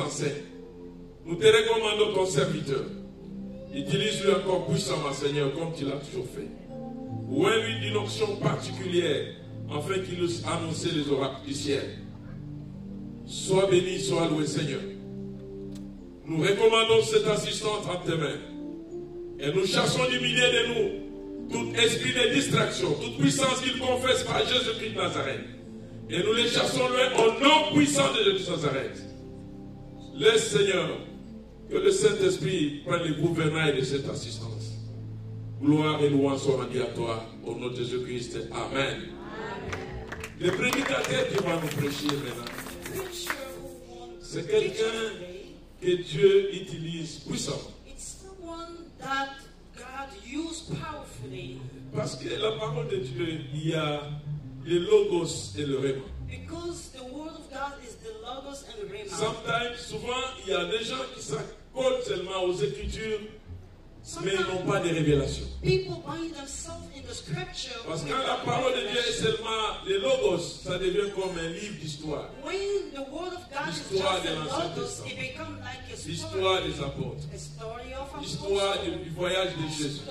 enseigne. Nous te recommandons ton serviteur. Utilise-le encore puissamment, Seigneur, comme tu l'as toujours fait. Ouais-lui d'une onction particulière, afin qu'il nous annonce les oracles du ciel. Sois béni, sois loué, Seigneur. Nous recommandons cette assistante entre tes mains. Et nous chassons du milieu de nous tout esprit de distraction, toute puissance qu'il confesse par Jésus-Christ de Nazareth. Et nous les chassons loin au nom puissant de Jésus de Nazareth. Laisse, Seigneur, que le Saint-Esprit prenne le gouvernail de cette assistance. Gloire et louange soient rendues à toi, au nom de Jésus-Christ. Amen. Le prédicateur qui va nous prêcher maintenant, c'est quelqu'un que Dieu utilise puissamment. Parce que la parole de Dieu, il y a le logos et le rhéma. Sometimes, souvent, il y a des gens qui s'accordent seulement aux Écritures, mais n'ont pas de révélation. Parce que quand la parole de Dieu est seulement le logos, ça devient comme un livre d'histoire. L'histoire de l'Ancien Testament, l'histoire des apôtres, l'histoire du voyage de Jésus.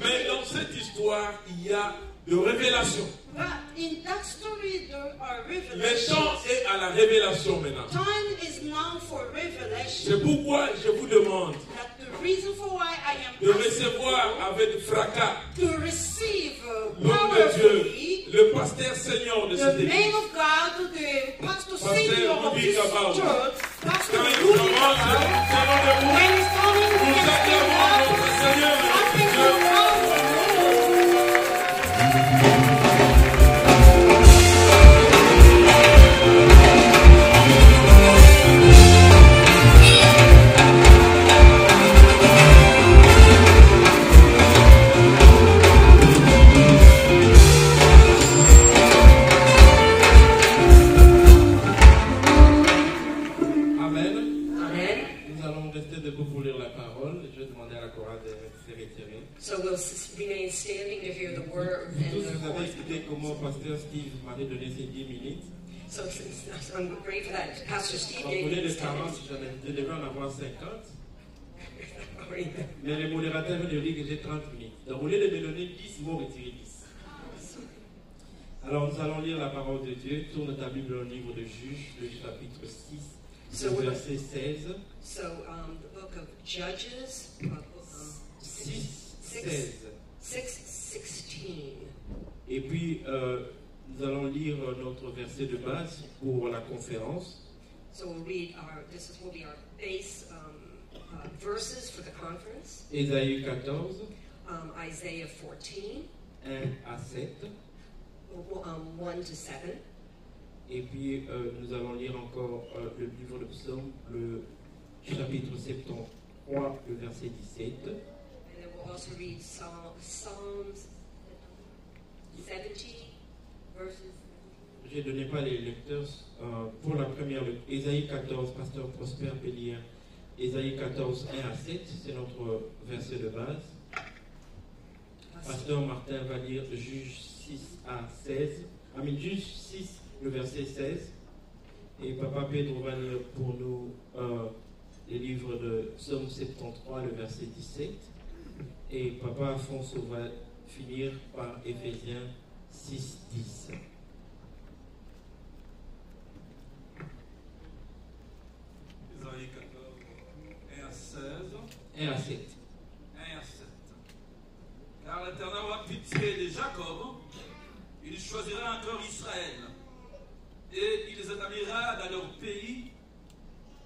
Mais dans cette histoire, il y a de révélation. Le temps est à la révélation maintenant. C'est pourquoi je vous demande de recevoir avec fracas l'homme de Dieu, le pasteur seigneur de cette église, pasteur Ruby Kabao. Quand il commence, selon le mot, nous acclamons notre Seigneur et notre Dieu. Comment Pasteur Steve m'avait donné ces 10 minutes. So I'm grateful that Pastor Steve gave me les this 40, je devais en avoir 50. Mais les modérateurs me disent que j'ai 30 minutes. Donc au lieu de me donner 10, ils m'ont retiré 10. Alors nous allons lire la parole de Dieu. Tourne ta Bible au livre de Juges, le chapitre 6, verset 16. So the book of Judges, 6:16. Et puis, nous allons lire notre verset de base pour la conférence. So we'll read this will be our base verses for the conference. Ésaïe 14. Isaiah 14. 1 à 7. 1 to 7. Et puis, nous allons lire encore le livre de Psaume, le chapitre 73, le verset 17. And then we'll also read Psalms 70 verses. Je ne donnais pas les lecteurs pour la première lecture. Ésaïe 14, Pasteur Prosper peut lire. Ésaïe 14, 1 à 7, c'est notre verset de base. Pasteur Martin va lire Juge 6 à 16. Juge 6, le verset 16. Et Papa Pedro va lire pour nous les livres de Psaume 73, le verset 17. Et Papa Afonso va finir par Éphésiens 6, 10. Isaïe 14, 1 à 16. 1 à 7. 1 à 7. Car l'Éternel aura pitié de Jacob, il choisira encore Israël, et il les établira dans leur pays.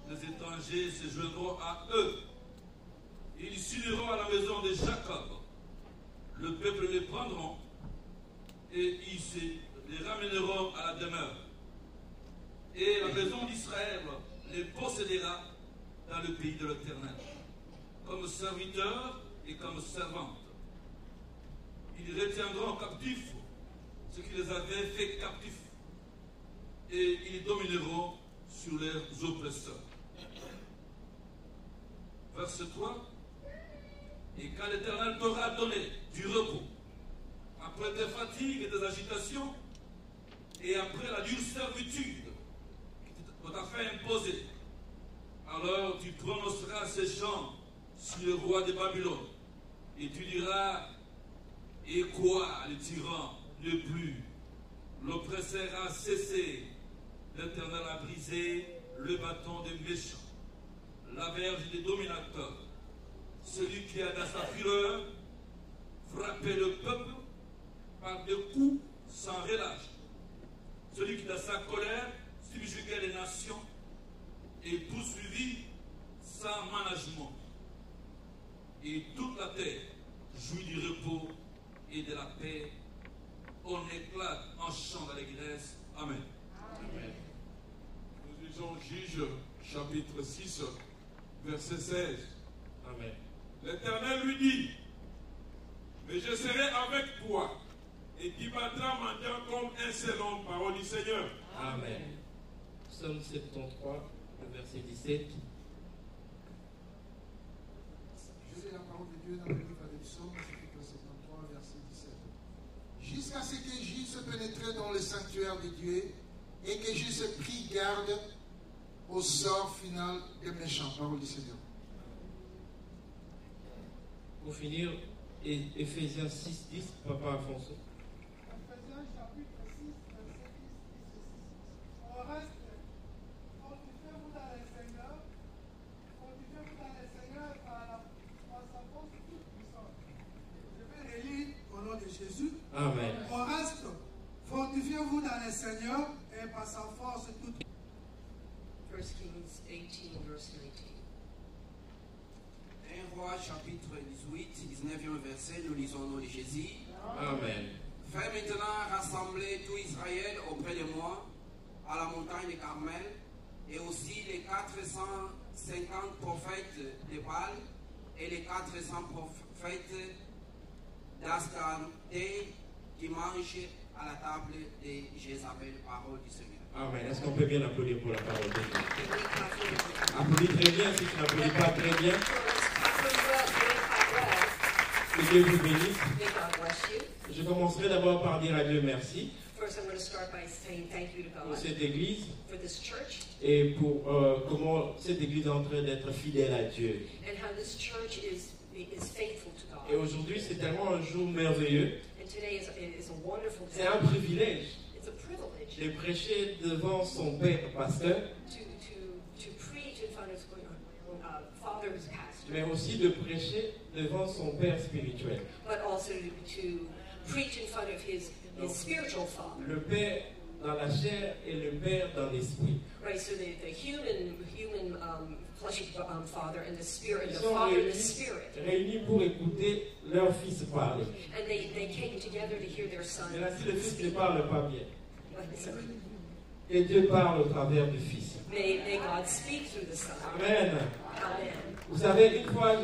Les étrangers se joindront à eux. Ils s'uniront à la maison de Jacob. Le peuple les prendront et ils les ramèneront à la demeure. Et la maison d'Israël les possédera dans le pays de l'Éternel, comme serviteurs et comme servantes. Ils retiendront captifs ce qui les avait fait captifs, et ils domineront sur leurs oppresseurs. Verset 3. Et quand l'Éternel t'aura donné du repos, après tes fatigues et tes agitations, et après la dure servitude qu'on t'a fait imposer, prononcera ces chants sur le roi de Babylone. Et tu diras, et quoi le tyran ne plus? L'oppresseur a cessé, l'Éternel a brisé le bâton des méchants, la verge des dominateurs. Celui qui a dans sa fureur frappé le peuple par des coups sans relâche. Celui qui dans sa colère subjuguait les nations et poursuivit sans management. Et toute la terre jouit du repos et de la paix. On éclate en chant d'allégresse. Amen. Amen. Nous lisons Juges chapitre 6, verset 16. Amen. L'Éternel lui dit, mais je serai avec toi et tu battras ma main comme un seul homme, parole du Seigneur. Amen. Psaume 73, le verset 17. Je lis la parole de Dieu dans le livre des Psaumes, chapitre 73, verset 17. Jusqu'à ce que j'eusse pénétré dans le sanctuaire de Dieu et que j'eusse pris garde au sort final des méchants, parole du Seigneur. Pour finir, Éphésiens 6, 10, Papa Alfonso. Ephésiens chapitre 6, verset 10, dit ceci. Au reste, fortifiez-vous dans le Seigneur par sa force toute puissante. Je vais relire au nom de Jésus. Amen. Au reste, fortifiez-vous dans le Seigneur et par sa force toute 1 Kings 18, verse 19. 1 Roi chapitre 18, 19e verset, nous lisons au nom de Jésus. Amen. Fais maintenant rassembler tout Israël auprès de moi à la montagne de Carmel et aussi les 450 prophètes de Baal et les 400 prophètes d'Astarté qui mangent à la table de Jézabel, parole du Seigneur. Amen. Est-ce qu'on peut bien applaudir pour la parole de Dieu? Can we clap for the- Applaudis très bien. Si tu n'applaudis pas très bien, Clap really well, really clap well. que Dieu vous bénisse. May God bless you. Je commencerai d'abord par dire à Dieu merci First, I'm going to start by saying thank you to pour God cette église for this church et pour comment cette église est en train d'être fidèle à Dieu. and how this church is faithful to Et God. aujourd'hui, c'est tellement un jour merveilleux. And today is a wonderful C'est un day. privilège It's a privilege de prêcher devant son père pasteur, to preach in front of father who's pastor, mais aussi de prêcher devant son père spirituel. but also to preach in front of his spiritual father. Le père dans la chair et le père dans l'esprit. Right, so the human fleshy father and the spirit, Ils the sont father and the spirit, réunis pour écouter leur fils parler. and they came together to hear their son. Mais là, si le fils ne parle pas bien, So, que Dieu parle au travers du fils. may God speak through the son. Amen. Amen. Vous savez, une fois,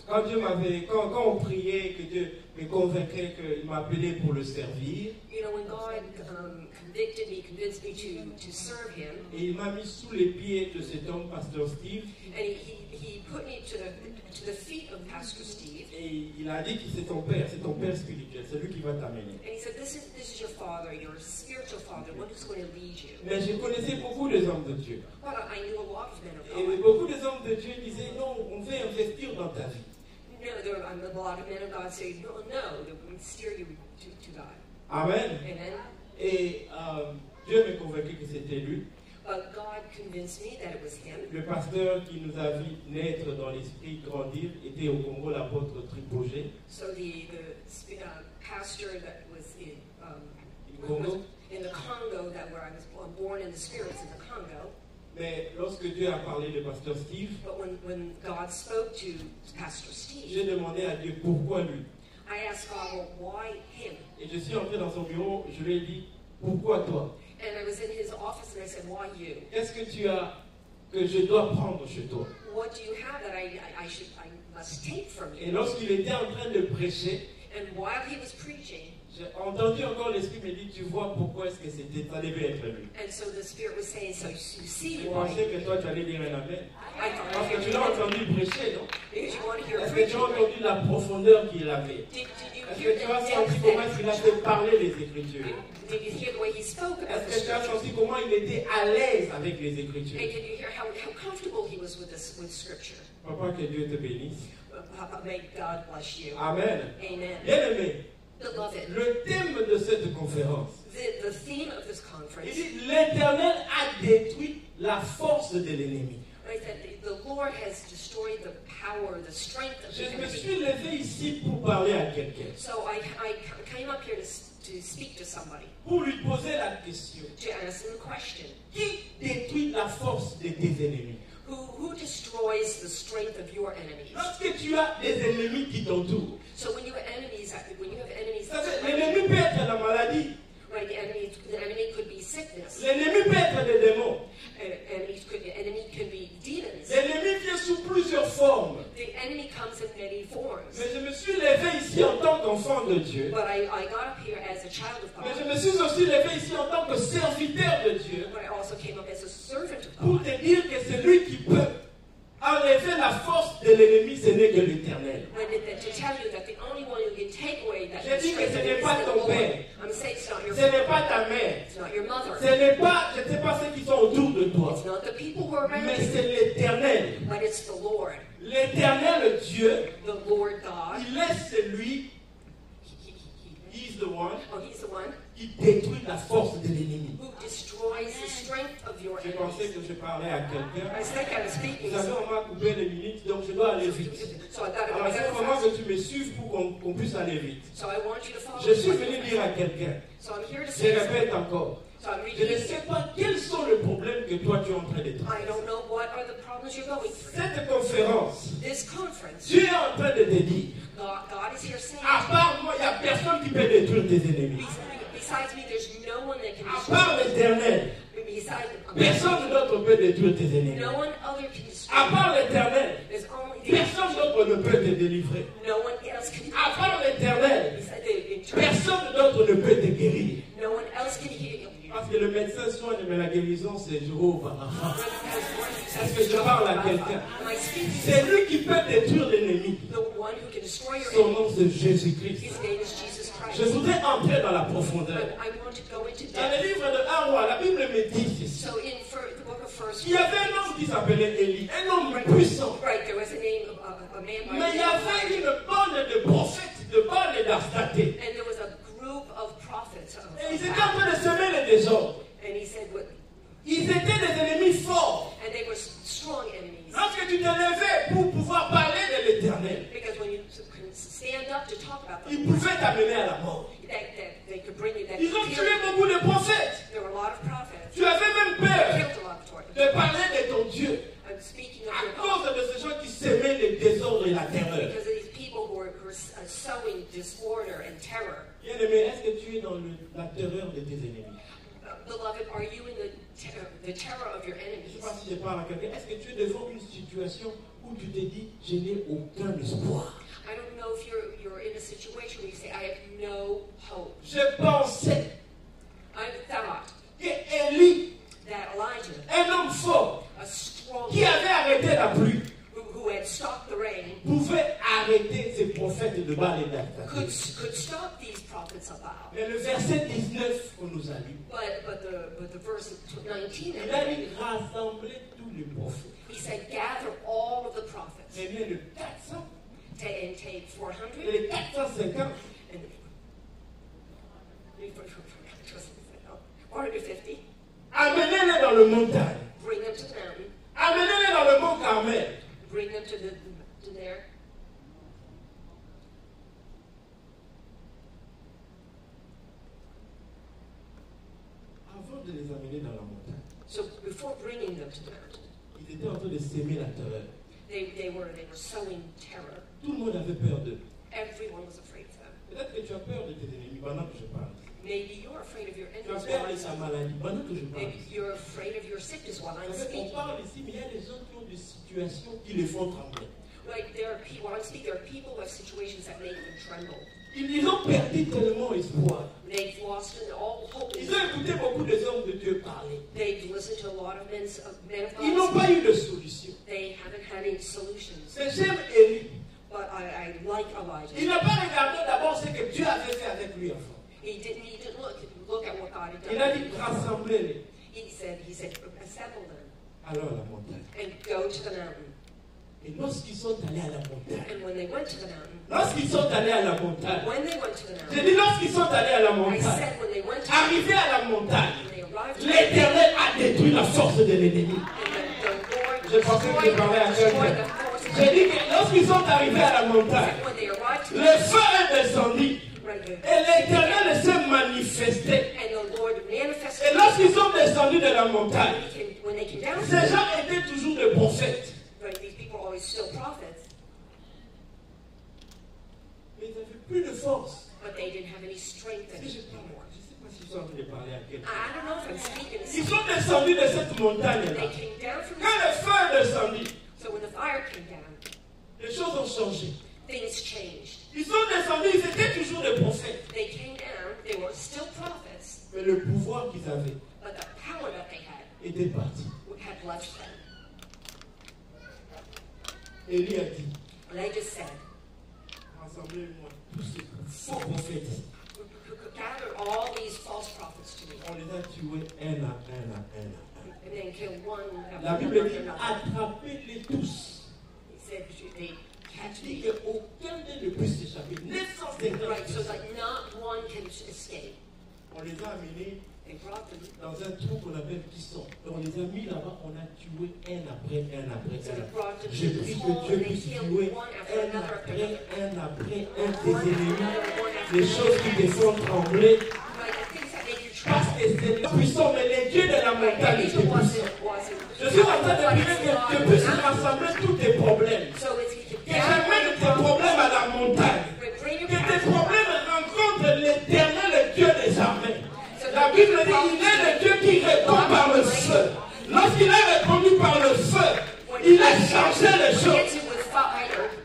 quand on priait, que Dieu me convaincait qu'il m'appelait pour le servir, You know, when God convinced me to serve Him, et il m'a mis sous les pieds de cet homme, pasteur Steve, and He put me to the feet of Pastor Steve, et il a dit que c'est ton père spirituel, c'est lui qui va t'amener. and He said, "This is your father, your spiritual father, one who's going to lead you." Mais je connaissais beaucoup des hommes de Dieu. But I knew a lot of men of Et God. beaucoup des hommes de Dieu disaient, non, on veut investir dans ta vie. A lot of men of God say, "No, that we steer you to God." Amen. Amen. Et Dieu m'a convaincu que c'était lui. But God convinced me that it was Him. Le pasteur qui nous a vu naître dans l'esprit, grandir, était au Congo, l'apôtre Tripogé. So the pastor that was Congo. in the Congo, that where I was born in the spirits in the Congo. Mais lorsque Dieu a parlé de pasteur Steve, But when God spoke to Pastor j'ai Steve, demandé à Dieu pourquoi lui. I asked God, well, why him? Et je suis entré dans son bureau, je lui ai dit, pourquoi toi? And I was in his office and I said, why you? Qu'est-ce que tu as que je dois prendre chez toi? What do you have that I must take from Et you? lorsqu'il était en train de prêcher, And while he was preaching, j'ai entendu encore l'esprit me dire, tu vois pourquoi est-ce que ça devait être lui. and so the Spirit was saying, so you see Je why? pensais que toi tu allais dire un amen. I Parce que tu l'as thought, entendu prêcher, non? because you want to hear Est-ce que preaching, tu as entendu la profondeur qu'il avait? Did you Est-ce hear que tu as the senti depth comment est-ce qu'il a that, fait parler les Écritures? did you hear the way he spoke about the Est-ce que tu as Scripture? senti comment il était à l'aise avec les And Écritures? did you hear how comfortable he was with scripture. Papa, que Dieu te bénisse. Papa, may God bless you. Amen. Amen. Bien-aimé, Beloved, le thème de cette conférence, the theme of this il conference dit l'Éternel a détruit la force de l'ennemi. is that the Lord has destroyed the power, the strength of Je the me enemy. suis levé ici pour parler à quelqu'un, So I came up here to speak to somebody, pour lui poser la question. to ask them a question. Qui détruit la force de tes ennemis? Who destroys the strength of your enemies? Lorsque tu as des ennemis qui t'entourent, So when you have enemies, ça veut dire, l'ennemi peut être la maladie, right, the enemy could be sickness. l'ennemi peut être des démons, Enemy can be demons. l'ennemi vient sous plusieurs formes. The enemy comes in many forms. Mais je me suis levé ici en tant qu'enfant de Dieu. But I got up here as a child of Mais je God. me suis aussi levé ici en tant que serviteur de Dieu But I also came up as a servant of pour God. te dire que celui qui peut enlever la force de l'ennemi, ce n'est que l'Éternel. To tell you that the only one who can take away that Je dis que strength ce of n'est it is pas the ton Lord. père. I'm saying it's not your Ce n'est father. pas ta mère. It's not your mother. Ce n'est pas, je ne sais pas ceux qui sont autour de toi. It's not the people who are around Mais you. c'est l'Éternel. But it's the Lord. L'Éternel Dieu, The Lord God. il est celui, he is the one, Oh, he's the one qui détruit la force de l'ennemi. who destroys the strength of your Je pensais enemies. que je parlais à quelqu'un. I think I was speaking. Vous savez, on m'a coupé les minutes, donc je dois aller vite. So I thought Alors, c'est about vraiment it. que tu me suives pour qu'on puisse aller vite. So I want you to follow. Je suis venu dire à quelqu'un, So I'm here to je say something. répète encore, So I'm je ne reading. sais pas quels sont les problèmes que toi tu es en train de I traverser. don't know what are the problems you're going through. Cette conférence, This conference, Dieu est en train de te dire, God is here saying, à part moi, il n'y a personne qui peut détruire tes ennemis. besides me, there's no one that can À destroy. part l'Éternel, Besides personne d'autre peut détruire tes ennemis. no one other can destroy. À part l'Éternel, There's only personne d'autre ne peut te délivrer. no one else can. À part l'Éternel, Besides the eternal, personne d'autre ne peut te guérir. no one else can heal. Parce que le médecin soigne, mais la guérison, c'est Jéhovah. Est-ce que je parle à quelqu'un? Am I speaking to C'est lui qui peut détruire l'ennemi. the one who can destroy your Son enemy? nom, c'est Jésus-Christ. His name is Jesus Christ. Je voudrais entrer dans la profondeur. I want to go into Dans le depth. livre de 1 roi, la Bible me dit ceci. So in the book of First, Il y avait un homme qui s'appelait Élie, un homme puissant. right, there was a name of a man by Mais the il y name of avait Elijah. une bande de prophètes, de bande d'Astaté. And there was a group of prophets. Et ils étaient en train de semer le désordre. And he said, what? Ils étaient des ennemis forts. And they were strong enemies. Lorsque tu te levais pour pouvoir parler de l'Éternel, Because when you can stand up to talk about ils them, pouvaient t'amener à la mort. that they could bring you that Ils ont tué fear. beaucoup de prophètes. There were a lot of prophets. Tu avais même peur Killed a lot of prophets. de parler de ton Dieu I'm speaking of à your God. cause de ces gens qui semaient le désordre et la terreur. Because of these people who are sowing disorder and terror. Bien-aimé, est-ce que tu es dans la terreur de tes ennemis? Beloved, are you in the terror of your Je ne enemies? sais pas si je parle à quelqu'un. Est-ce que tu es devant une situation où tu te dis, je n'ai aucun espoir? I don't know if you're in a situation where you say, I have no hope. Je pensais I thought que Élie, that Elijah, un homme fort, a strong qui avait arrêté la pluie, who had stopped the rain, pouvait arrêter ces prophètes de Baal et could d'Astaté. stop these prophets about. Mais le verset 19 qu'on nous a lu, But the verse 19, il a dit rassembler tous les prophètes. he said, gather all of the prophets Et bien le 400 and take 400 et les 450, and 450, amenez-les dans le montagne, bring them to the mountain, amenez-les dans le mont Carmel. bring them to there. Avant de les amener dans la montagne, So before bringing them to the mountain, ils étaient en train de s'aimer la terreur. they were sowing terror. Tout le monde avait peur d'eux. Everyone was afraid of them. Peut-être que tu as peur de tes ennemis pendant que je parle. Maybe you're afraid of your Tu as enemies peur while de I'm ta speaking. maladie pendant que je parle. Maybe you're afraid of your sickness while I'm Vous savez, on speaking. parle ici, mais il y a des gens qui ont des situations qui les font trembler. Like there are people, when I'm speaking, there are people who have situations that make them tremble. Ils ont perdu tellement espoir. They've lost all hope. Ils ont écouté beaucoup des hommes de Dieu parler. They've listened to a lot of men of Ils n'ont God. pas eu de solution. They haven't had any solutions. Mais j'aime Élie. But I like Il Elijah. n'a pas regardé d'abord ce que Dieu avait fait avec lui enfant. He didn't look at what God had Il a done. dit rassembler-les. He said, assemble them. allons à la montagne. and go to the mountain. Et lorsqu'ils sont allés à la montagne, And when they went to the mountain, lorsqu'ils sont allés à la montagne, when they went to the j'ai mountain, dit lorsqu'ils sont allés à la I montagne, said when they went to the arrivés à la montagne, when they arrived to l'Éternel a détruit la force de l'ennemi. and the Lord Je pensais que je parlais à destroyed quelqu'un. the forces. J'ai dit que lorsqu'ils sont arrivés à la montagne, When they arrived to le feu est descendu right, et l'Éternel s'est manifesté. and the Lord Et manifested. lorsqu'ils sont descendus de la montagne, When they came down, ces gens étaient toujours des prophètes. right, these people are always still prophets, Mais ils n'avaient plus de force. but they didn't have any strength Si je anymore. ne sais pas s'ils sont en train de parler à quelqu'un. I don't know if I'm speaking to Ils someone. sont descendus de cette montagne-là. They came down from Quand the le feu est descendu, so when the fire came down, les choses ont changé. things changed. Ils sont descendus, ils étaient toujours des prophètes. They came down, they were still prophets, Mais le pouvoir qu'ils avaient but the power that they had était parti. had left them. Élie a dit, And they just said, rassemblez-moi tous ces faux prophètes. gather all these false prophets to me, On les a tués un à un à un à un. and then kill one La after Bible dit, another. attrapez-les tous. He said, they catch Il dit me. qu'aucun d'eux ne puisse s'échapper. 950 Right, so that not one can escape. On les a amenés They brought them. dans un trou qu'on appelle Kisson. On les a mis là-bas, on a tué un après un après So they un. brought them Je to prie this que hole, Dieu and they puisse killed tuer one after un another after après another. un après un One des after ennemis. another, one after Les choses qui te font trembler Right, the things that make you parce tremble. que c'est le puissant, mais les dieux de la montagne Right, étaient puissants. Je suis en train de prier que Dieu puisse rassembler tous tes problèmes. So it's Que j'amène tes problèmes à la montagne. Que tes problèmes rencontrent l'Éternel, le Dieu des armées. La Bible dit il est le Dieu qui répond par le feu. Lorsqu'il a répondu par le feu, il a changé les choses.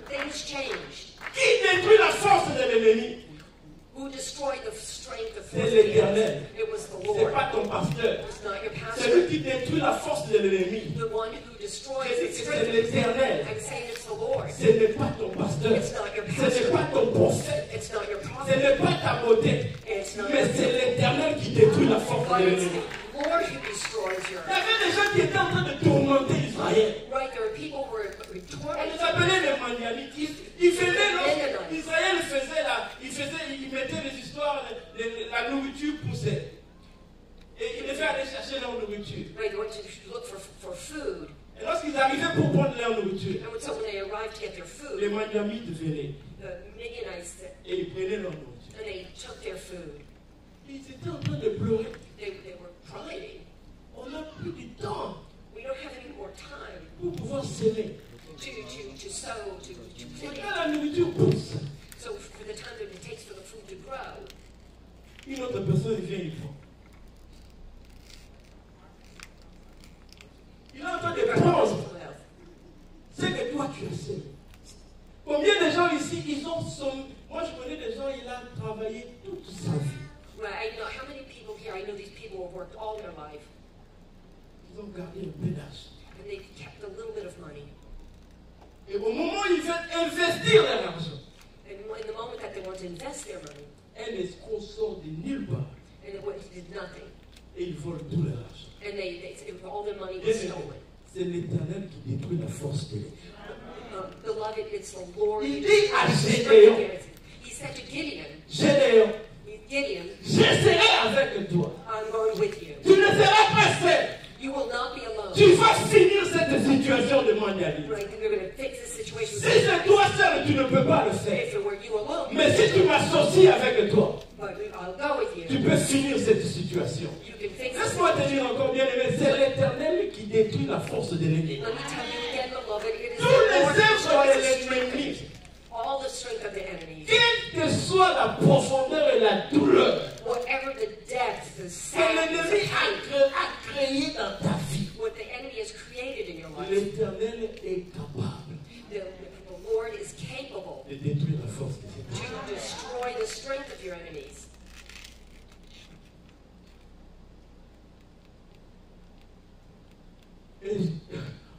Things changed. Qui détruit la force de l'ennemi? Who destroyed the strength of C'est l'Éternel. It was the Ce Lord. n'est pas ton pasteur. It's not your C'est lui pastor. qui détruit la force de l'ennemi. The one who destroys Je the dis que strength. c'est l'Éternel. I'm saying it's the Lord. Ce n'est pas ton pasteur. It's not your Ce n'est pastor. pas ton prophète. It's not your Ce prophet. n'est pas ta beauté. It's not Mais your c'est l'Éternel qui détruit la force But de it's l'ennemi. the Lord who destroys your. Il y avait des gens qui étaient en train de tourmenter Israël. Right, there are people who are On les tormented. appelait les Manianites. Ils faisaient, lorsque Israël faisait il mettait les histoires, la nourriture poussait. Et il les fait aller chercher leur nourriture. Right, they went to look for food. Et lorsqu'ils arrivaient pour prendre leur nourriture, And so when they arrived to get their food, les Manianites venaient the Midianites, et ils prenaient leur nourriture. and they took their food. Ils étaient en train de pleurer. They were crying. On n'a plus du temps We don't have any more time pour pouvoir s'aimer. to sow, to Et plant. quand la nourriture pousse, So for the time that it takes for the food to grow, une autre personne vient, il prend. Il est en train de prendre ce que toi tu as semé. Combien de gens ici, ils ont semé? Moi je connais des gens, il a travaillé toute sa vie. right? I know how many people here. I know these people have worked all their life, Ils ont gardé un peu d'argent. and they've kept a little bit of money. Et au moment où ils veulent investir leur argent, And in the moment that they want to invest their money, un escroc sort de nulle part and it went, did nothing, et ils volent tout leur argent. and all their money Bien was aimé, stolen. c'est l'Éternel qui détruit la force de l'ennemi. Beloved, it's the Lord. Il who dit destroys à the strength Gédéon, of the He said to Gideon, Gédéon, je serai avec toi. I'm going with you. Tu ne seras pas seul. You will not be alone. Tu vas finir cette situation de mondialisme. Right? You're going to fix this situation. Si c'est toi seul, tu ne peux pas le faire. If it were you alone, Mais si tu m'associes avec toi, but I'll go with tu you. peux finir cette situation. You can fix this. Laisse-moi te dire encore bien aimé, c'est l'Éternel qui détruit la force de l'ennemi. Let me tell you again, beloved, it is Tous the les Lord who œuvres destroys de the l'ennemi, strength, all the strength of the enemy. quelle que soit la profondeur et la douleur Whatever the depth, the que sadness, l'ennemi the pain, a créé dans ta vie, what the enemy has created in your life, l'Éternel est capable the Lord is capable de détruire la force de l'ennemi. to destroy the strength of your enemies.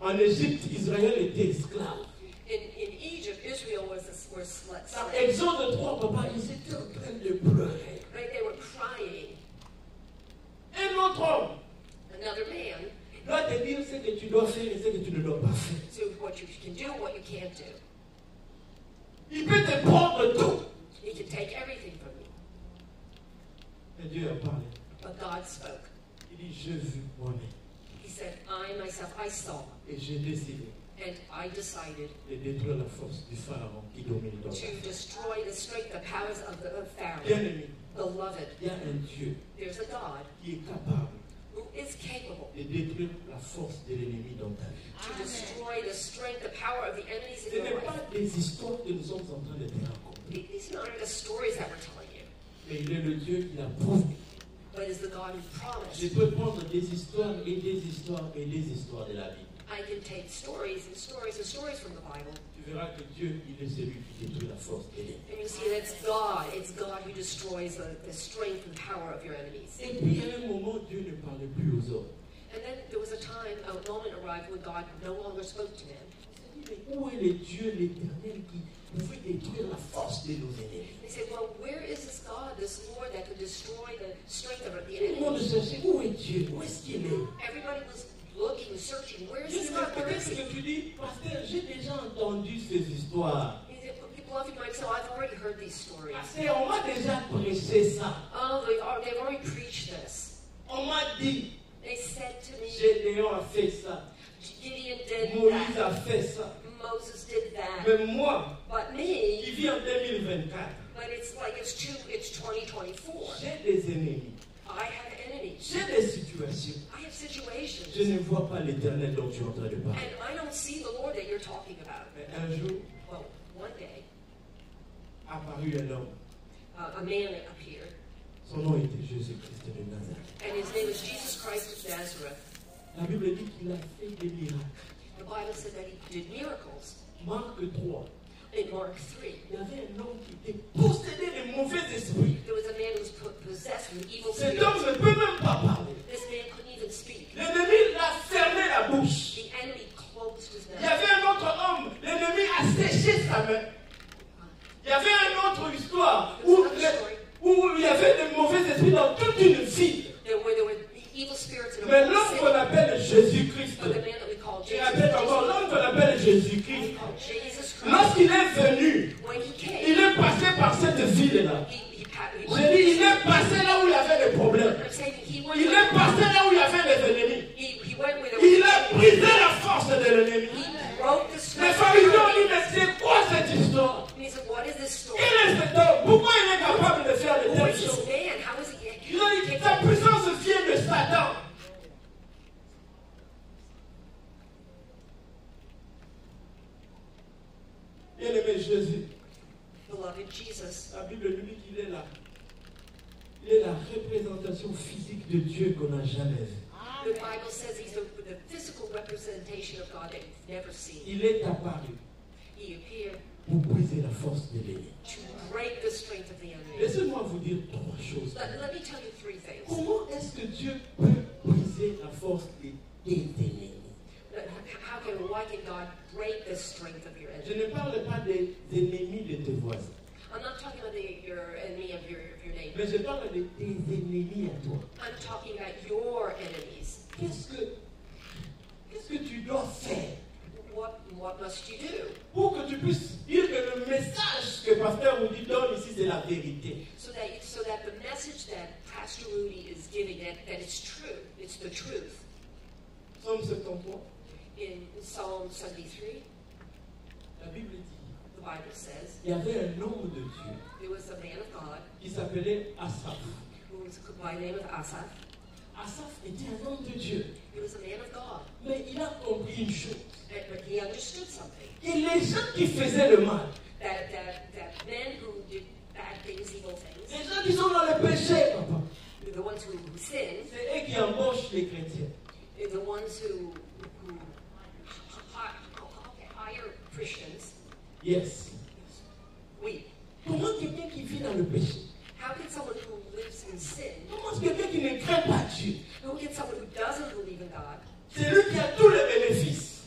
En Égypte, Israël était esclave. In Egypt, Israel were slaves. Dans Exode 3, papa, ils étaient en train de pleurer. Right? They were crying. Un autre homme, Another man, doit te dire ce que tu dois faire et ce que tu ne dois pas faire. So what you can do, what you can't do. Il peut te prendre tout. He can take everything from you. Mais Dieu a parlé. But God spoke. Il dit, j'ai vu moi-même. He said, I myself, I saw. Et j'ai décidé And I decided de détruire la force du Pharaon qui domine dans la to terre. destroy the strength, the powers of Pharaoh. Bien-aimé, Beloved, il y a un Dieu there's a God qui est capable who is capable de détruire la force de l'ennemi dans ta vie. to destroy the strength, the power of the enemies Ce in n'est your pas life. des histoires que nous sommes en train de te raconter. These aren't the stories that we're telling you, Mais il est le Dieu qui l'a prouvé. but it's the God who promised. Je peux prendre des histoires et des histoires et des histoires de la Bible. I can take stories and stories and stories from the Bible, Tu verras que Dieu, il est celui qui détruit la force de l'ennemi. and you see that it's God who destroys the strength and power of your enemies. Et puis à un moment, Dieu ne parlait plus aux hommes. And then there was a time, a moment arrived when God no longer spoke to man. Il dit, mais où est le Dieu, l'Éternel, qui pouvait détruire la force de nos ennemis? They said, well, where is this God, this Lord that could destroy the strength of the Tout le monde enemy? cherchait, où est Dieu? Où est-ce qu'il est? Everybody was looking, searching, where is Je this sais God? Where peut-être is he? que tu dis, pasteur, j'ai déjà entendu ces histoires. People often might say, oh, I've already heard these stories. Pasteur, on m'a déjà prêché ça. Oh, they've already preached this. On m'a dit, They said to me, Gédéon a fait ça. Gideon did Moïse that. a fait ça. Moses did that. Mais moi, But qui me, vis en 2024, but it's like it's 2024. j'ai des ennemis. I have enemies. J'ai des situations. I have situations. Je ne vois pas l'Éternel dont tu es en train de parler. And I don't see the Lord that you're talking about. Mais un jour, Well, one day, apparut un homme. a man appeared, Son nom était Jésus-Christ de Nazareth. and his name is Jesus Christ of Nazareth. La Bible dit qu'il a fait des miracles. The Bible said that he did miracles. Marc 3. In Mark 3, Il y avait un homme qui était possédé de mauvais esprits. there was a man who was possessed with evil Cet spirits. homme ne peut même pas parler. This man couldn't even speak. L'ennemi l'a fermé la bouche. The enemy closed his Il y mouth. avait un autre homme. L'ennemi a séché sa main. Il y avait une autre histoire où il y avait des mauvais esprits dans toute une ville. There were evil spirits in a Mais whole l'homme city. qu'on appelle Jésus-Christ, But the man that we call et Jesus, rappelle encore l'homme qu'on appelle Jésus-Christ, Jesus Christ, lorsqu'il est venu, when he came, il est passé par cette ville-là. he J'ai dit, il est passé là où il y avait des problèmes. I'm saying he went Il est passé là où il y avait des ennemis. he went with Il a brisé la force de l'ennemi. he broke the Les strength. pharisiens ont dit, mais c'est quoi cette histoire? And he said, what is this story? Il est cet homme. Pourquoi il est capable de faire de Who telles is choses? this man? How is he? Il a dit, sa puissance vient de Satan. Bien-aimé Jésus, Beloved Jesus, la Bible nous dit qu'il est là. Il est la représentation physique de Dieu qu'on n'a jamais vue. the Bible says he's the physical representation of God that you've never seen. Il est apparu He appeared pour briser la force de l'ennemi. to break the strength of the enemy. Laissez-moi vous dire trois choses. Let me tell you three things. Comment est-ce que Dieu peut briser la force des ennemis? Why can God break the strength of your Je enemy? ne parle pas des ennemis de tes voisins, I'm not talking about your enemy of your neighbor. mais je parle de tes ennemis à toi. I'm talking about your enemies. Qu'est-ce que tu dois faire What must you do pour que tu puisses dire que le message que Pasteur Rudy donne ici, c'est la vérité? so that the message that Pastor Rudy is giving that it's true, it's the truth. Psaume 73, In Psalm 73, la Bible dit, the Bible says il y avait un homme de Dieu there was a man of God qui s'appelait Asaph. who was by the name of Asaph. Asaph était un homme de Dieu, He was a man of God, mais il a compris une chose. but he understood something. Et les gens qui faisaient le mal, That men who did bad things, evil things, les gens qui sont dans le péché, papa, the ones who sin, c'est eux qui embauchent les chrétiens. the ones who hire Christians. Yes. Oui. Comment quelqu'un qui vit dans le péché, How can someone who lives in sin, comment quelqu'un qui ne craint pas Dieu, who can someone who doesn't believe in God, c'est lui qui a tous les bénéfices.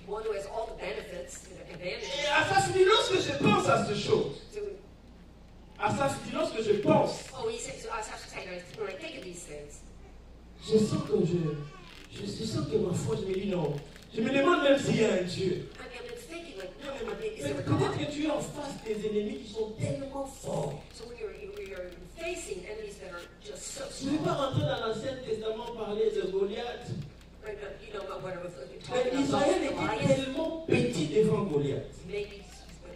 one who has all the benefits and advantages? Et Asaph dit, lorsque je pense à ces choses, So, Asaph dit, lorsque je pense, oh, he says, so I have to say, when I think of these things, je sens que que ma foi, je me dis non. Je me demande même s'il y a un Dieu. I've been thinking, like, no, is Mais there a peut-être God? que tu es en face des ennemis qui sont tellement forts. So when you're facing enemies that are just so Je ne vais strong, pas rentrer dans l'Ancien Testament parler de Goliath. right? You know what I was Mais talking about Israël était Goliath. tellement petit devant Goliath. Maybe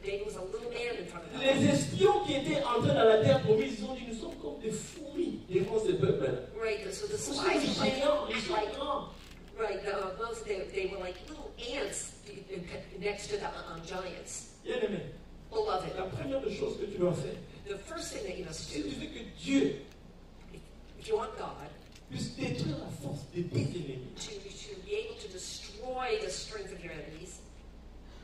David was a little man in front of Les God. espions qui étaient entrés dans la terre promise, ils ont dit nous sommes comme des fourmis devant ce peuple-là. Right, so the Ils sont spies were géants, ils like, sont grands. right, most they were like little ants next to the giants. Bien aimé, Beloved, la première chose que tu dois faire, the first thing that you must si tu do, veux que Dieu if you want God puisse détruire la force de tes ennemis, to be able to destroy the strength of your enemies,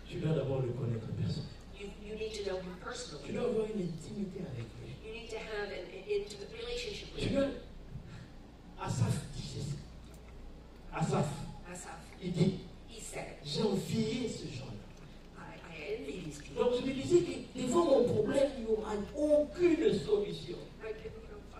tu dois d'abord le connaître personne. you need to know him Tu personally. dois avoir une intimité avec lui. You need to have an intimate relationship with Tu him. dois... Asaph dit ceci. Asaph, Asaph, il dit, he said, j'ai envié ce genre-là. I envy these people. Donc je me disais que devant mon problème, il n'y aura aucune solution. Right,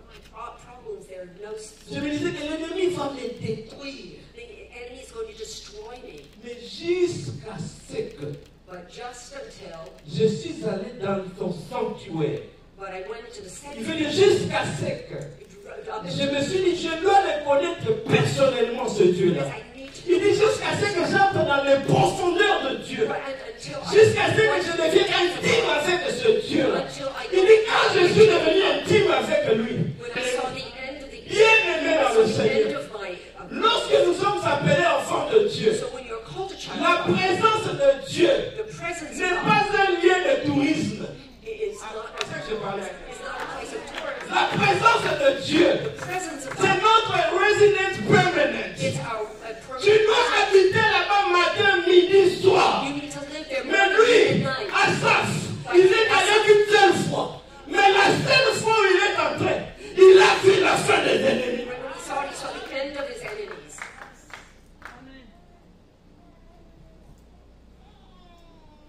my problems, there are no Je me disais que l'ennemi va me détruire. the enemy is going to destroy me. Mais jusqu'à ce que But just until, je suis allé dans ton sanctuaire. but I went to the Il veut dire sanctuary. jusqu'à ce que je me suis dit, je dois le connaître personnellement, ce Dieu-là. Because I need to Il dit jusqu'à ce que j'entre dans les profondeurs de Dieu. Jusqu'à ce que je devienne intime avec ce Dieu-là. Il dit quand je suis devenu intime avec lui, when I saw the end of the bien aimé dans le end Seigneur. of my Lorsque nous sommes appelés enfants de Dieu, so when you're called a child, la présence de Dieu the presence n'est of pas God un lieu de tourisme. is not C'est ça que je parlais. a place of tourism. La présence de Dieu, The presence of c'est God, notre résidence permanente. it's our Tu dois permanent. habiter là-bas matin, midi, soir. You need to live there Mais morning lui, and night. Asaph, il est allé qu'une seule fois. Mais la seule fois où il est entré, il a vu la fin des ennemis. When he saw the end of his enemies.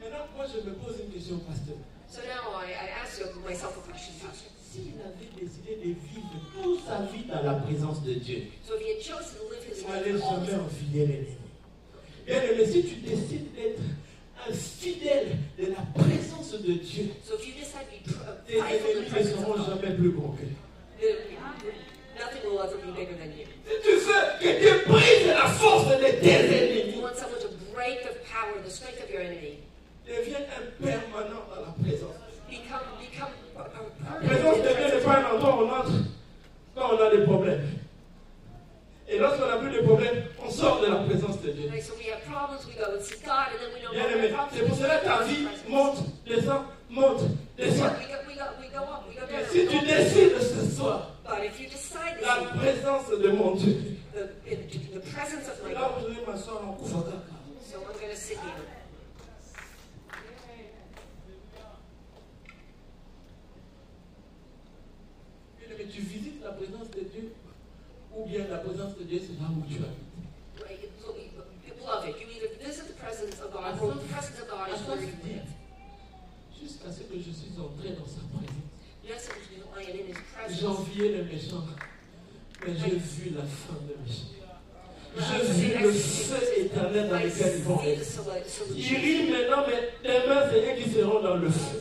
Maintenant, moi je me pose une question, pasteur. So now I ask myself a question, Pastor. S'il avait décidé de vivre toute sa vie dans la présence de Dieu, So if he had chosen to live his il n'allait life all the jamais time, enfiler l'ennemi. Bien aimé, si tu décides d'être un fidèle de la présence de Dieu, so if you decide to be tes faithful to the ennemis ne presence seront of God, jamais plus grands que toi. nothing will ever be bigger than you. Si tu veux que Dieu brise la force de tes If ennemis, you want someone to break the power, the strength of your enemy, deviens un permanent dans la présence. become La présence de Dieu n'est pas un endroit où on entre quand on a des problèmes. Et lorsqu'on n'a plus de problèmes, on sort de la présence de Dieu. Like, so we have problems, we go and see God, and then we don't Bien have aimé, problems. c'est pour cela que ta vie monte, descend, monte, descend. We go up, we go Mais down. si tu décides ce soir, But if you decide this la evening, présence de mon Dieu, the presence of my là God, où je vais m'asseoir en Koufaka. so I'm going to sit here. Mais tu visites la présence de Dieu, ou bien la présence de Dieu, c'est là où tu habites. Right? Beloved, you either visit the presence of God, or the presence of God is where you live. Jusqu'à ce que je suis entré dans sa présence. Yes, I am in His J'ai presence. envié le méchant, mais j'ai vu la fin de méchant. J'ai vu le feu éternel dans I lequel ils vont see the être. solution. Ils rient maintenant, mais demain, c'est eux qui seront dans le feu.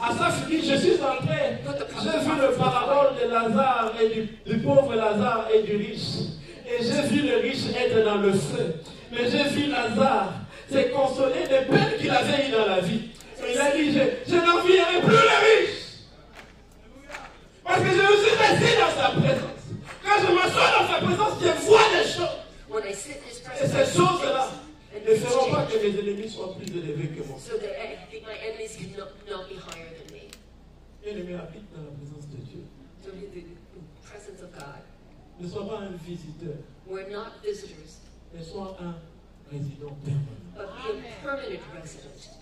Asaph dit, je suis entré, j'ai vu le parabole de Lazare et du pauvre Lazare et du riche. Et j'ai vu le riche être dans le feu. Mais j'ai vu Lazare se consoler des peines qu'il avait eues dans la vie. Et il a dit, je n'envierai plus le riche. Parce que je me suis resté dans sa présence. Quand je m'assois dans sa présence, je vois des choses. When I sit in His Et presence, ces choses-là and ne things feront pas change. que mes ennemis soient plus élevés que moi. So that my enemies can not be higher than me. Bien-aimé, habite dans la présence de Dieu. So the presence of God. Ne sois pas un visiteur, We're not visitors, mais sois un résident permanent. but be a permanent resident.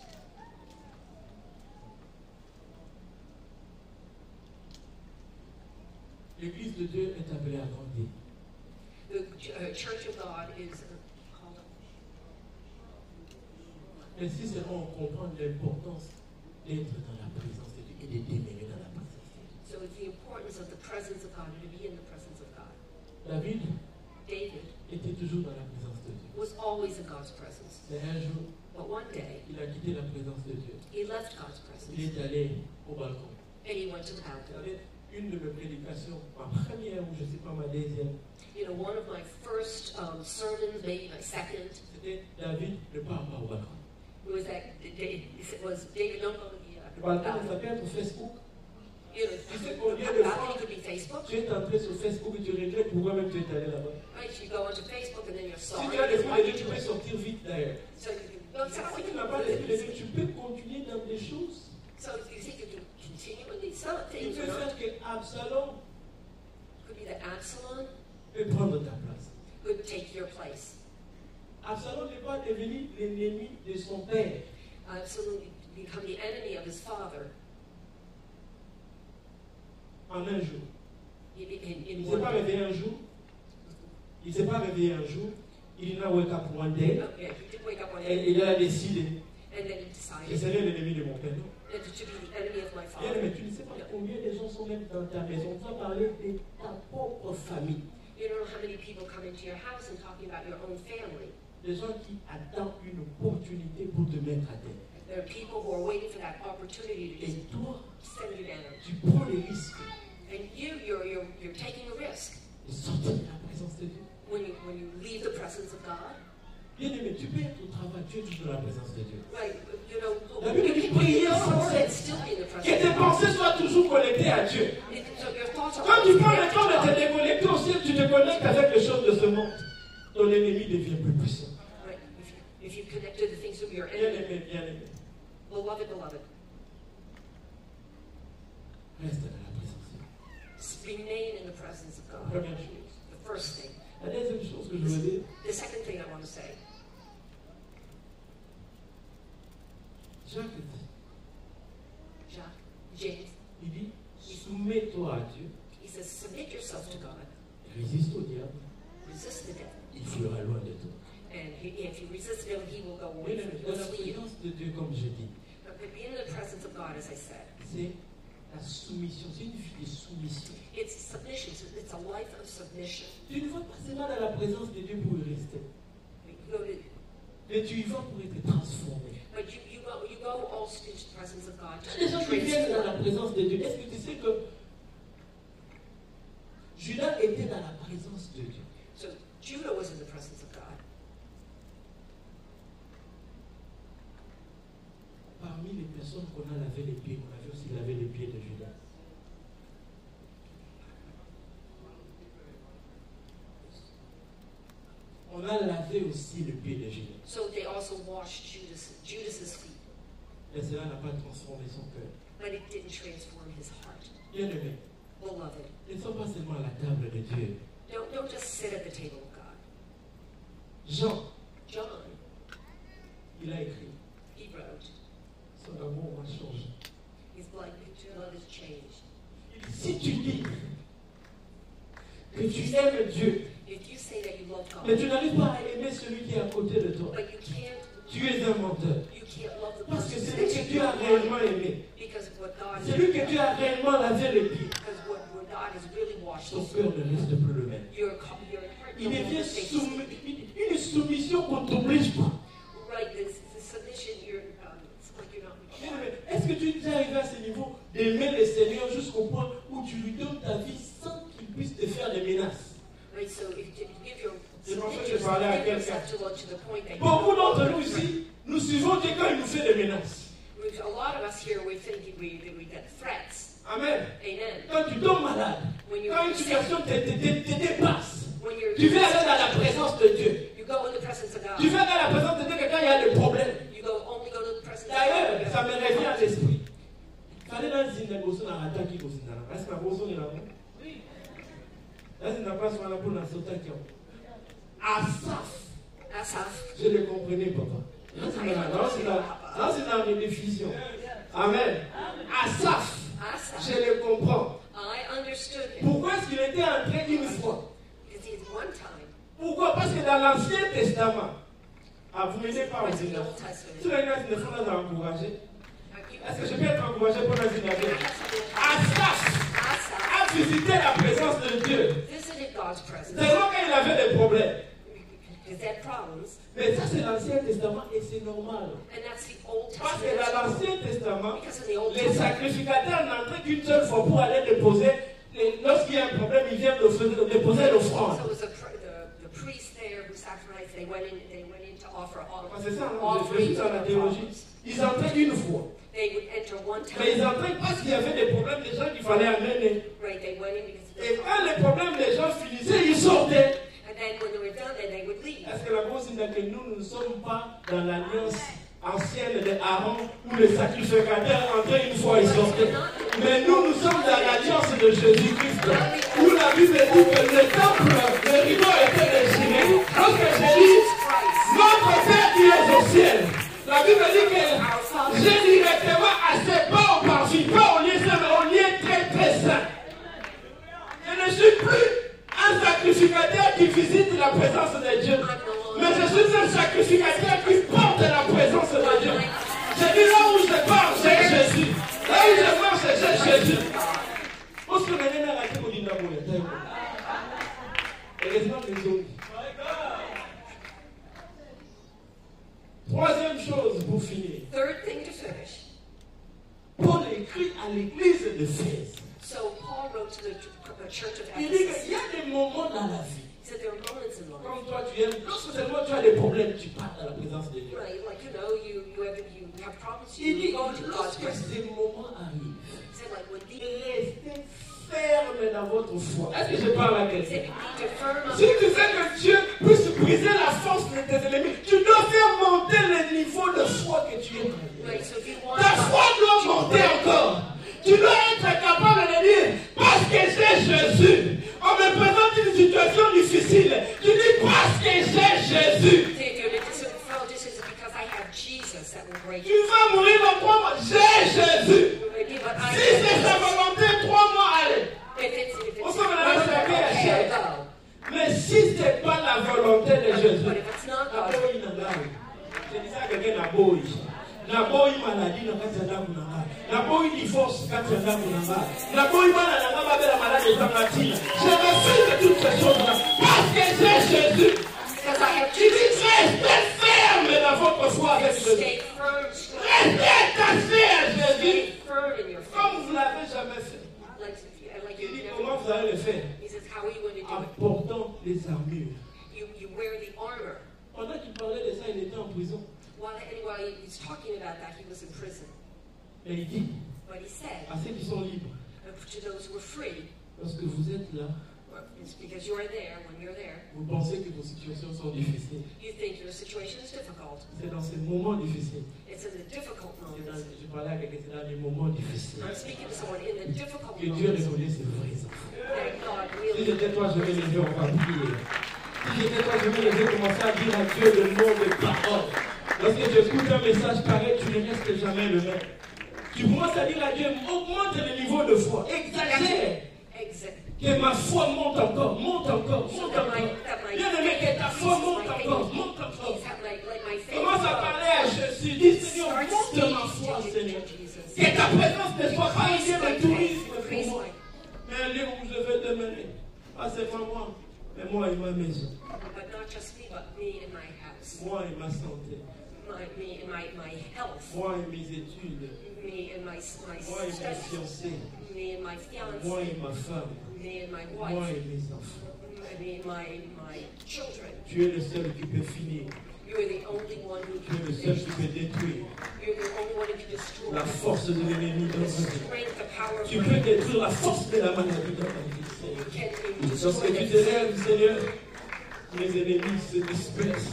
L'église de Dieu est appelée à grandir. The Church of God is called up. Mais si seulement on comprend l'importance d'être dans la présence de Dieu et de demeurer dans la présence de Dieu. So it's the importance of the presence of God and to be in the presence of God. David, David, était toujours dans la présence de Dieu. was always in God's presence. Mais un jour, But one day, il a quitté la présence de Dieu. he left God's Il presence est allé au balcon. and he went to the Vous balcony. savez, une de mes prédications, ma première ou je ne sais pas ma deuxième, You know, one of my first sermons, maybe my second, c'était David ne part pas au balcon. was that it was David don't go to the Le balcon, ça balcony. peut être Facebook. You know, Tu sais combien de fois balcony could be Facebook. tu es entré sur Facebook et tu regrettes pourquoi même tu es allé là-bas. Right? You go onto Facebook and then you're Si sorry. tu as des Why fois, did tu you peux do it? sortir vite d'ailleurs. So you can, no, it's not Si like tu you n'as do pas l'esprit de this. Dieu, tu peux continuer dans des choses. So you think you can continue in these some Il things peut or not. faire que Absalom Could be that Absalom peut prendre ta place. could take your place. Absalom n'est pas devenu l'ennemi de son père. Absalom become the enemy of his father En un jour. in Il ne s'est one pas day. réveillé un jour. Il ne s'est pas réveillé un jour. Il n'a wake up one day. Oh, yeah, he did wake up one Et day il a décidé. and then he Je decided serai l'ennemi de mon père. Non. to be the enemy of my Bien, father. mais tu ne sais pas combien de gens sont même dans ta maison. On va parler de ta propre famille. You don't know how many people come into your house and talking about your own family. Des gens qui attendent une opportunité pour te mettre à terre. There are people who are waiting for that opportunity to Et just toi, send you down. tu prends les risques And you're taking a risk de sortir de la présence de Dieu. when you leave the presence of God. Bien aimé, tu peux être au travail, tu es toujours dans la présence de Dieu. Right? You know, La Bible dit you prier can sans go to work and cesse. still be in the Que presence tes of God. pensées soient toujours connectées à Dieu. So your thoughts are Quand tu always prends le connected temps to de te God. déconnecter au ciel, tu te connectes avec les choses de ce monde. Ton ennemi devient plus puissant. Right? If you connect to the things of your Bien enemy, aimé, bien aimé. beloved, Reste dans la présence de Dieu. remain in the presence of God. Première chose. The first thing. La deuxième chose que je veux dire, The second thing I want to say. Jacques dit, James, il dit, soumets-toi à Dieu, he says, submit yourself to God, résiste au diable, resist the devil, il fuira loin de toi. and if you resist him, he will go Bien away aimé, from you. dans He'll la flee you. présence de Dieu, comme je dis, But being in the presence of God, as I said, c'est la soumission, c'est une vie de soumission. it's submission. It's a life of submission. Tu ne vas pas seulement dans la présence de Dieu pour y rester, You go to, mais tu y vas pour être transformé. but you go also into the presence of God Les gens to qui viennent dans la transform. présence de Dieu, est-ce que tu sais que Judas était dans la présence de Dieu? So Judah was in the presence of God. Parmi les personnes qu'on a lavé les pieds, on avait aussi lavé les pieds de Judas. On a lavé aussi le pied de Judas. So they also washed Judas's feet, Mais cela n'a pas transformé son cœur. but it didn't transform his heart. Bien aimé, Beloved, ne sois pas seulement à la table de Dieu. don't just sit at the table of God. Jean, John, il a écrit, he wrote, son amour m'a changé. his blood has changed. Il dit, si tu dis que tu aimes Dieu, If you say that you love mais God, tu n'arrives pas à aimer celui qui est à côté de toi, but you can't tu es un menteur. love the Parce que person celui que Dieu a réellement aimé, because of what God celui que Dieu a réellement lavé les pieds, because what God has really washed ton his cœur ne reste plus le même. your heart Il no devient longer stays une soumission qu'on ne t'oblige pas. right. The submission it's like you're not Bien required. aimé, est-ce que tu es arrivé à ce niveau d'aimer le Seigneur jusqu'au point où tu lui donnes ta vie sans qu'il puisse te faire des menaces? Right, so if you give your Je m'en submit fais de parler à yourself to the point that Beaucoup d'entre nous ici, nous suivons Dieu quand il nous fait des menaces. a lot of us here we think we get threats. Amen. Amen. Quand tu tombes malade, When you're quand une situation te dépasse, when you're tu vas aller dans la présence de Dieu. you go in the presence of God. Tu vas dans la présence de Dieu que quand il y a des problèmes. You only go to the presence of D'ailleurs, God. ça me revient à l'esprit. Fallait dans une négociation dans l'attaque qui est là. Est-ce que la bourse est là? Oui. Là, c'est n'a pas sur la boule dans ce temps qui est. Asaph. Je le comprenais, papa. Là, c'est dans mes définitions. Amen. Asaph. Je le comprends. I understood him. Pourquoi est-ce qu'il était entré une fois? Because he one time Pourquoi? Parce que dans l'Ancien Testament, vous ne m'aidez pas went aux to the États. Old Si Testament. les gars ne font pas encourager, You- est-ce que je peux être encouragé pour la synagogue? Asaph Asaph a visité la présence de Dieu. visited God's presence. Seulement quand il avait des problèmes. Mais ça, c'est l'Ancien Testament et c'est normal. And that's the Old Parce que Testament. dans l'Ancien Testament, Because in the Old les Testament, sacrificateurs n'entraient qu'une seule fois pour aller déposer. Lorsqu'il y a un problème, ils viennent déposer l'offrande. so it was the priest there who sacrificed. They went in to offer C'est ça, offerings. je suis dans la théologie. Ils entraient une fois. They would enter one time. Mais ils entraient parce qu'il y avait des problèmes des gens qu'il fallait amener. Right, they went in because of Et the quand les problèmes des gens finissaient, ils sortaient. and then when they were done, then they would leave. Est-ce que la Bible dit que nous ne sommes pas dans l'alliance ancienne de Aaron où les sacrificateurs entraient une fois et sortaient? Mais nous sommes dans l'alliance de Jésus-Christ où la Bible dit que le temple, le rideau était déchiré. Lorsque Jésus, notre Père qui est au ciel, la Bible dit que j'ai directement assez pas au parfum, pas au lieu saint, mais au lieu très très saint. Je ne suis plus un sacrificateur qui visite la présence de Dieu. Mais je suis un sacrificateur qui porte la présence de Dieu. Je dis là où je pars, c'est Jésus. Là où je pars, c'est Jésus. Parce que maintenant, la raté au dynamo, heureusement les autres. Troisième chose pour finir. Third thing to finish. Paul écrit à l'église d'Éphèse. So Paul wrote to the church of Il dit Ephesus. qu'il y a des moments dans la vie. He said there are moments in life. Comme toi, tu aimes. Lorsque seulement tu as des problèmes, tu pars dans la présence de Dieu. Right, like you know, you have problems. Il dit You go to God's lorsque presence. ces moments arrivent, He said like when the restez ferme dans votre foi. Est-ce que je parle à he quelqu'un? said you need to firm up. Si tu veux que Dieu puisse briser la force de tes ennemis, tu dois faire monter le niveau de foi que tu es. Right, so if you want Ta foi doit monter encore. Tu dois être capable de dire, parce que j'ai Jésus, on me présente une situation difficile. Tu dis, parce que j'ai Jésus. this is because I have Jesus that will break Tu vas mourir dans 3 mois. J'ai Jésus. But I Si c'est sa volonté, 3 mois, allez. if it's On s'en va la servir à chaque. go. Mais si ce n'est pas la volonté de Jésus, But if it's not God's Naboyi Nangai. Je disais à quelqu'un Naboyi. Naboyi maladie na kati ya ndaku na ngai. Naboyi divorce kati ya ndaku na ngai. Naboyi bana na ngai babela malade ezanga ntina. Je refuse toutes ces choses-là parce que j'ai Jésus. because I have Tu dis Jesus. restez ferme dans votre foi avec Jésus. Stay firm, Restez attaché à Jésus. stay firm in your Comme faith. vous l'avez jamais fait. Like Il you dit never. comment vous allez le faire? He says, how are you going to do it? Apportant les armures. You wear the armor. Pendant qu'il parlait de ça, il était en prison. While he's talking about that, he was in prison. Et il dit But he said, à ceux qui sont libres, to those who are free, lorsque vous êtes là, it's because you're there, when you're there, vous pensez que vos situations sont difficiles. you think your situation is difficult. C'est dans ces moments difficiles. It's in the difficult moments. Je parlais à quelqu'un, c'est dans les moments difficiles I'm speaking to someone in the difficult que Dieu moments reconnaît ses vrais enfants. that God Si really. j'étais toi, je vais lever, on va prier. Si j'étais toi, je vais lever, commencer à dire à Dieu le nom de parole. Lorsque tu écoutes un message pareil, tu ne restes jamais le même. Tu commences à dire à Dieu, augmente le niveau de foi, exagère. Que ma foi monte encore, monte encore, monte encore. Bien aimé, que ta foi monte encore, monte encore. Commence à parler à Jésus. Dis, Seigneur, monte ma foi, Seigneur. Que ta présence ne soit pas un lieu de tourisme pour moi, mais un lieu où je vais te mener. Pas seulement moi, mais moi et ma maison. But not just me, but me and my house. Moi et ma santé. Me and my health. Moi et mes études. Me and my Moi et mes studies. fiancés. Me and my fiancé. Moi et ma femme. Me and my Moi wife. et mes enfants. Me and my children. Tu es le seul qui peut finir. You are the only one who Tu es can le seul finish. qui peut détruire You're the only one who can destroy. la force de l'ennemi dans The ma vie. strength, the power of Tu peux détruire la force de la maladie dans ma vie, Seigneur. Lorsque tu te lèves, Seigneur, mes ennemis se dispersent.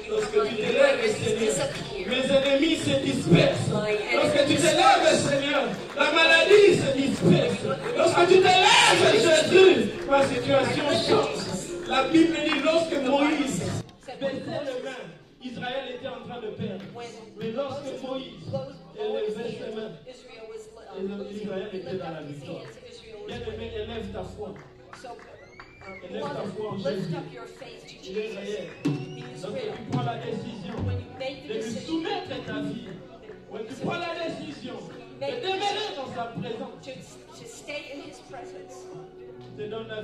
Lorsque tu te lèves, Seigneur, mes ennemis se dispersent. Lorsque tu te lèves, Seigneur, la maladie se disperse. Lorsque tu te lèves, Jésus, ma situation change. La Bible dit, lorsque Moïse baissait les mains, Israël était en train de perdre. Mais lorsque Moïse élevait ses mains, Israël était dans la victoire. Bien-aimé, élève ta foi. Élève ta foi en Jésus. Il est réel. Lorsque tu prends la décision de lui soumettre ta vie, quand tu prends la décision de demeurer dans sa présence, to stay in his presence. te donne la